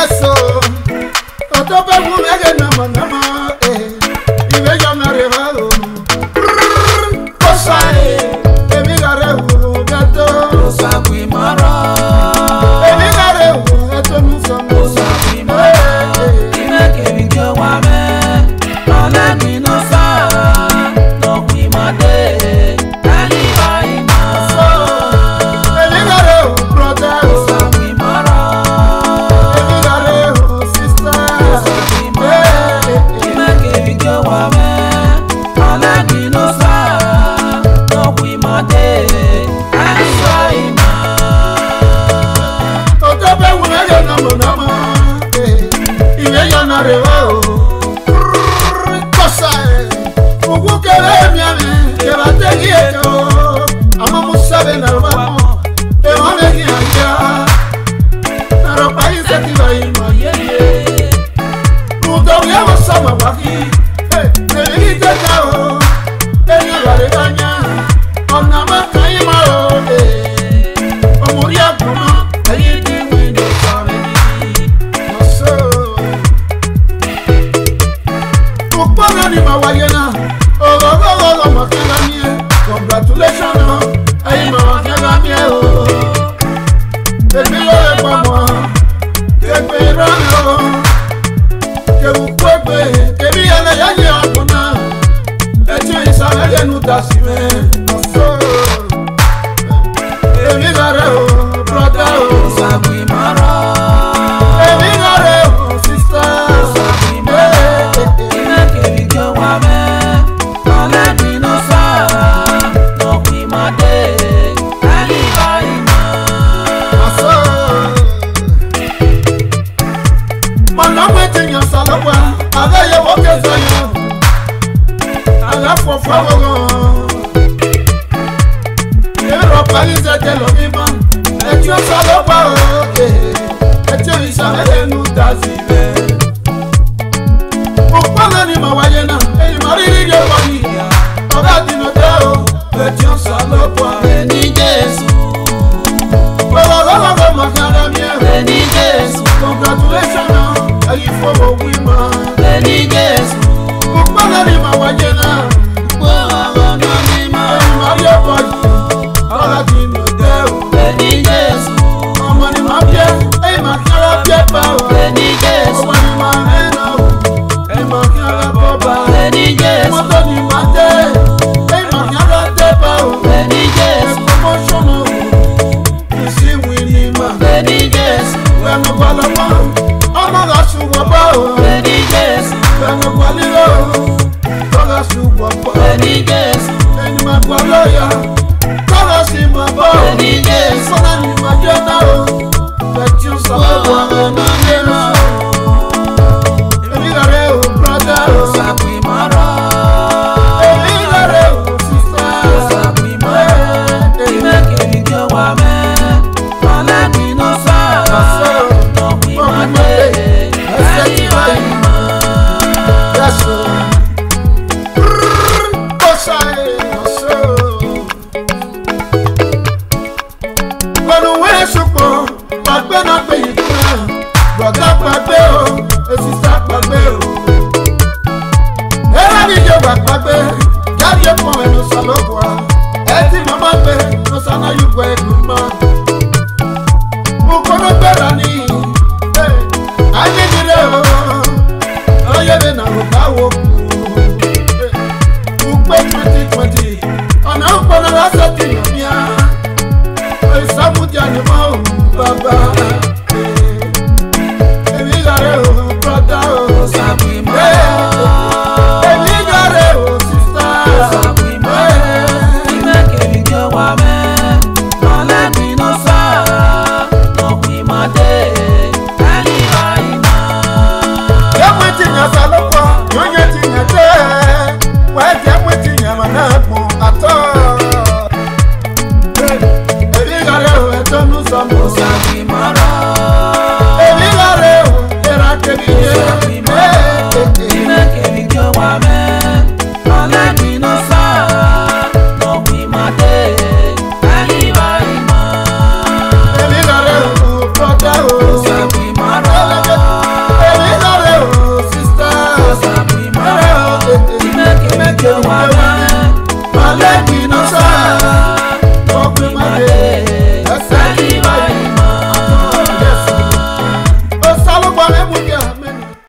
Eso, otope mumege nama nama, ibeja na revado. Cosa emigare gato. Cosa qui mara. Emigare gato musambo. Cosa qui mara. Imeke video wame, alemi no sa, no qui made, ali aima. Emigare brother. Cosa qui mara. Emigare sister. Cosa qui mara. Imeke video wame, alemi no sa, no qui made, ali aima. Otope mumege nama nama, ibeja na revado. Cosa ugu kele miame, kebate gieto. Ama musabe na rubamo, emame gianja. Naro país ati baima yeye. Rudo yawa sama waki, neligi tetao. Eni gare ganya, onama kaima o. Omuria kuma, ayi di windo sabedi. Oso. Ukpana ni mawayena, ogogogogo makela mie. Congratulations, ayi makela mie o. Ebilo epamwa, kekwe rano, kebukwekwe, kebiyana yanyi akuna. Etu isabege nutasime, oso. Emigare o, brother o. Cosa qui mara. Emigare o, sister. Cosa qui mara. Imeke video wame, alemi no sa, no qui made, ali aima. Oso. Mana wetin your salwa, aga ye woke zayo. Aga fofo gogo. Europa is a telomima. Etu salwa o. Etu isabele nutazive. Ukpana ni mawayena, eni mariri ye wani. Oga dinoteo, etu salwa. Beni Jesu, Ogogogogo makala mie. Beni Jesu, Congratulations, ayi fofo wima. Beni Jesu, Ukpana ni mawayena. Boa no nima. Eni mario boy. Oga dinoteo. Beni Jesu, Ọmọ ni ma bie, eyi ma kí ara bie pa o. Beni Jesu, Ọmọ ni ma ẹna o, eyi ma kí ara bọ́ ba. Beni Jesu, Mọ́tò ni ma dé, eyi ma kí ara dé pa o. Beni Jesu, Promotion o, ìsí wìnì ma. Beni Jesu, Wẹ̀nu balọ̀mọ́, ọmọ la ṣùgbọ́n bá o. Beni Jesu, Wẹ̀nu balílọ̀ o, tọ́lá ṣùgbọ́n bọ̀. Beni Jesu, Ẹni ma gbọ́ lọ́yà, tọ́lá sì ma bọ̀. Beni Jesu, Sọ́nà ni ma jẹ́ náà o, bẹ̀tí o sọ̀rọ̀ Boa wọn. no nima. Emigare o, brother o. Cosa qui mara. Emigare o, sister. Cosa qui mara. Imeke video wame, alemi no sa, no qui made, ali aima. Yes, o. Cosa e oso. Pẹ̀lú wẹ́sùpọ̀, pàgbẹ́ náà pè yí fún ẹ. Brother pàgbẹ́ o, sister pàgbẹ́ o. Ẹ̀rọ ni Yorùbá pàgbẹ́, jáde pọ̀ ẹnu sọ̀lọ́gbọ̀n. Ẹ ti mọ̀ máa gbé, lọ́sàn-án yóò gbọ́ ẹ̀dùn mọ́.